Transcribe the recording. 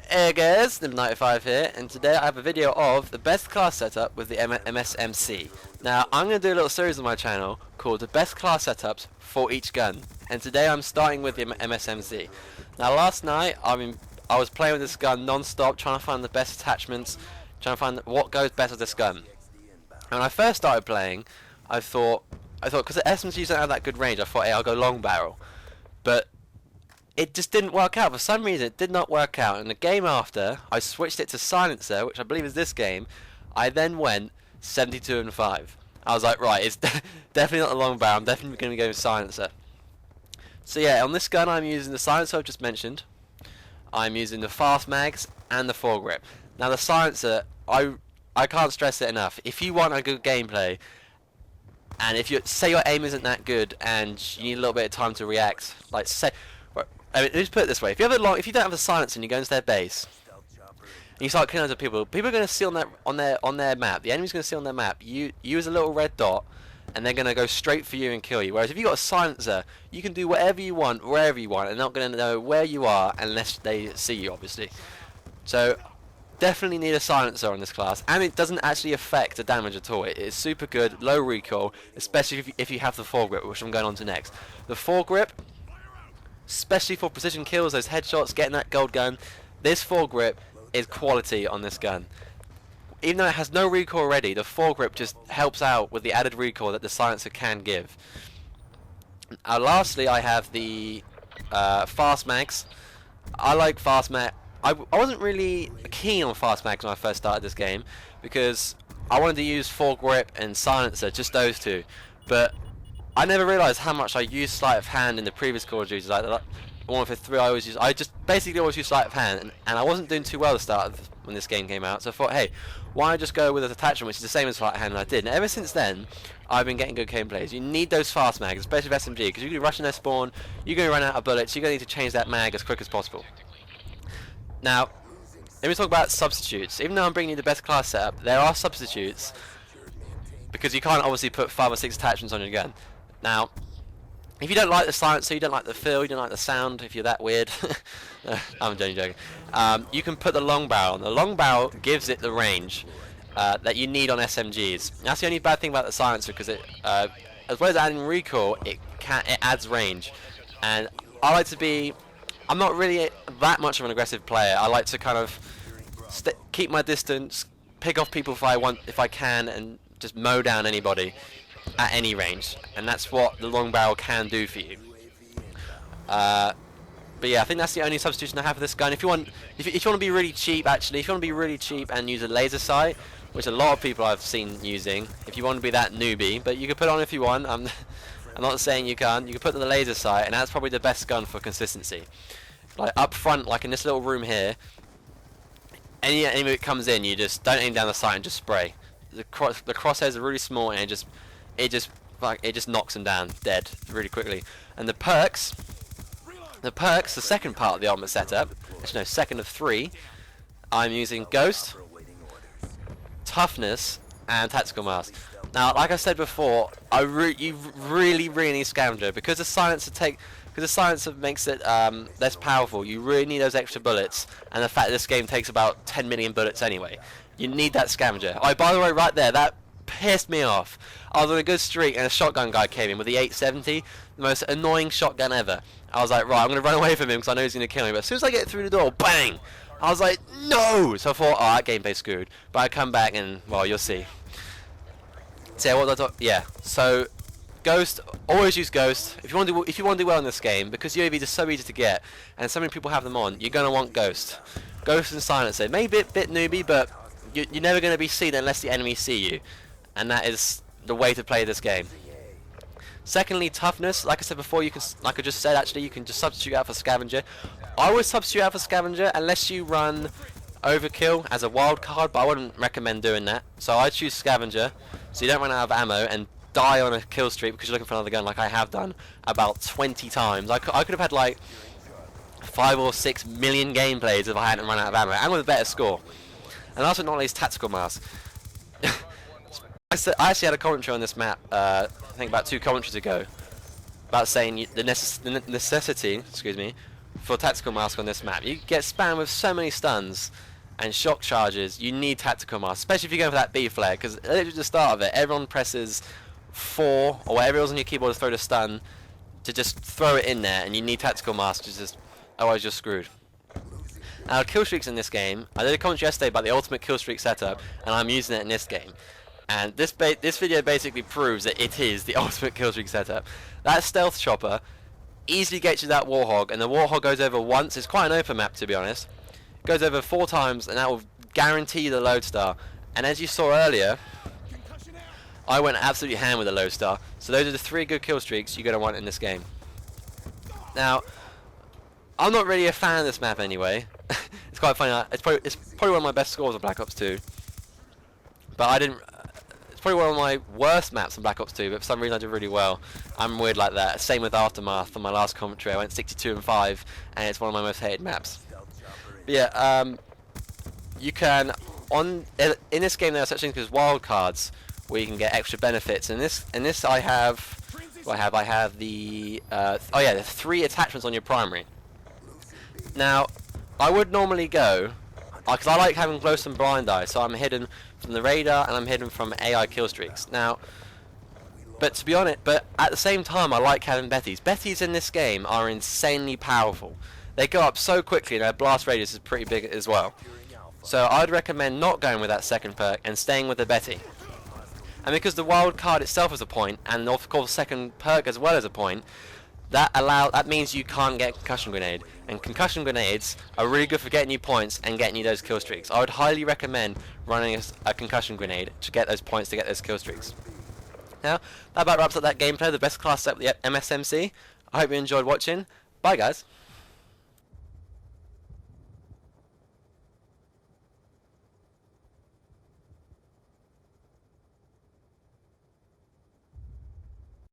Hey guys, Nim95 here, and today I have a video of the best class setup with the MSMC. Now, I'm going to do a little series on my channel called the best class setups for each gun, and today I'm starting with the MSMC. Now, last night I was playing with this gun non-stop, trying to find the best attachments, trying to find what goes best with this gun. And when I first started playing, I thought because the SMGs don't have that good range, I thought, hey, I'll go long barrel, but it just didn't work out. For some reason it did not work out. In the game after, I switched it to silencer, which I believe is this game. I then went 72 and 5. I was like, right, it's definitely not the long barrel, I'm definitely going to go with silencer. So yeah, on this gun I'm using the silencer I've just mentioned. I'm using the fast mags and the foregrip. Now the silencer, I can't stress it enough. If you want a good gameplay, and if you say your aim isn't that good and you need a little bit of time to react, like say, I mean, let's put it this way: if you don't have a silencer and you go into their base, and you start killing other people are going to see on their map. The enemy's going to see on their map you as a little red dot, and they're going to go straight for you and kill you. Whereas if you got a silencer, you can do whatever you want, wherever you want, and they're not going to know where you are unless they see you, obviously. So definitely need a silencer on this class, and it doesn't actually affect the damage at all. It is super good, low recoil, especially if you have the foregrip, which I'm going on to next. The foregrip, especially for precision kills, those headshots, getting that gold gun, this foregrip is quality on this gun. Even though it has no recoil already, the foregrip just helps out with the added recoil that the silencer can give. Lastly, I have the fast mags. I like fast mag. I wasn't really keen on fast mags when I first started this game because I wanted to use foregrip and silencer, just those two, but I never realised how much I used sleight of hand in the previous Call of Duty. Like Modern Warfare 3, I just basically always used sleight of hand, and I wasn't doing too well at the start of when this game came out. So I thought, hey, why not just go with a attachment which is the same as sleight of hand, and I did. And ever since then, I've been getting good gameplays. You need those fast mags, especially with SMG, because you're going to rush in their spawn, you're going to run out of bullets, you're going to need to change that mag as quick as possible. Now, let me talk about substitutes. Even though I'm bringing you the best class setup, there are substitutes, because you can't obviously put 5 or 6 attachments on your gun. Now, if you don't like the silencer, you don't like the feel, you don't like the sound, if you're that weird, I'm joking. You can put the long barrel on. The long barrel gives it the range that you need on SMGs. That's the only bad thing about the silencer, because it, as well as adding recoil, it adds range. And I'm not really that much of an aggressive player. I like to kind of keep my distance, pick off people if I can, and just mow down anybody at any range, and that's what the long barrel can do for you. But yeah, I think that's the only substitution I have for this gun. If you want to be really cheap, actually, if you want to be really cheap and use a laser sight, which a lot of people I've seen using, if you want to be that newbie, but you can put it on if you want. I'm not saying you can't. You can put the laser sight, and that's probably the best gun for consistency. Like up front, like in this little room here, any enemy that comes in, you just don't aim down the sight and just spray. The crosshairs are really small, and it just knocks them down dead really quickly. And the perks, the second part of the ultimate setup, actually no, second of 3, I'm using Ghost, Toughness, and Tactical Mask. Now, like I said before, you really need Scavenger, because the silencer makes it less powerful. You really need those extra bullets, and the fact that this game takes about 10 million bullets anyway. You need that Scavenger. Oh, by the way, right there, that pissed me off. I was on a good streak and a shotgun guy came in with the 870, the most annoying shotgun ever. I was like, right, I'm going to run away from him because I know he's going to kill me, but as soon as I get through the door, bang! I was like, no! So I thought, oh, that gameplay's screwed. But I come back and, well, you'll see. So yeah, what did I talk? Yeah, so Ghost, always use Ghost. If you want to do well in this game, because UAVs are so easy to get, and so many people have them on, you're going to want Ghost. Ghost and Silencer. Maybe a bit newbie, but you're never going to be seen unless the enemy see you. And that is the way to play this game. Secondly, Toughness. Like I said before, like I just said, actually, you can just substitute out for Scavenger. I always substitute out for Scavenger unless you run Overkill as a wild card, but I wouldn't recommend doing that. So I choose Scavenger, so you don't run out of ammo and die on a kill streak because you're looking for another gun, like I have done about 20 times. I could have had like 5 or 6 million gameplays if I hadn't run out of ammo, and with a better score. And last but not least, Tactical Mask. I actually had a commentary on this map, I think about 2 commentaries ago, about saying the necessity, excuse me, for Tactical Mask on this map. You get spammed with so many stuns and shock charges. You need Tactical Mask, especially if you're going for that B flare, because literally at the start of it, everyone presses 4 or whatever it was on your keyboard to throw the stun, to just throw it in there, and you need Tactical Mask to just, otherwise you're screwed. Now, kill streaks in this game, I did a commentary yesterday about the ultimate kill streak setup, and I'm using it in this game. And this video basically proves that it is the ultimate kill streak setup. That stealth chopper easily gets you that Warthog, and the Warthog goes over once. It's quite an open map, to be honest. It goes over 4 times, and that will guarantee you the Lodestar. And as you saw earlier, I went absolutely ham with the Lodestar. So those are the 3 good kill streaks you're going to want in this game. Now, I'm not really a fan of this map anyway. It's quite funny. It's probably one of my best scores on Black Ops 2. But I didn't. It's probably one of my worst maps on Black Ops 2. But for some reason I did really well. I'm weird like that. Same with Aftermath. For my last commentary, I went 62-5, and it's one of my most hated maps. But yeah, you can in this game there are such things as wildcards, where you can get extra benefits. In this I have. I have the the 3 attachments on your primary. Now, I would normally go, because I like having close and blind eye, so I'm hidden from the radar and I'm hidden from AI kill streaks. Now, but to be honest, but at the same time, I like having Bettys. Bettys in this game are insanely powerful. They go up so quickly, and their blast radius is pretty big as well. So I'd recommend not going with that second perk and staying with the Betty. And because the wild card itself is a point, and of course second perk as well as a point, that means you can't get concussion grenade, and concussion grenades are really good for getting you points and getting you those kill streaks. I would highly recommend running a concussion grenade to get those points, to get those kill streaks. Now, that about wraps up that gameplay, the best class set with the MSMC. I hope you enjoyed watching. Bye guys.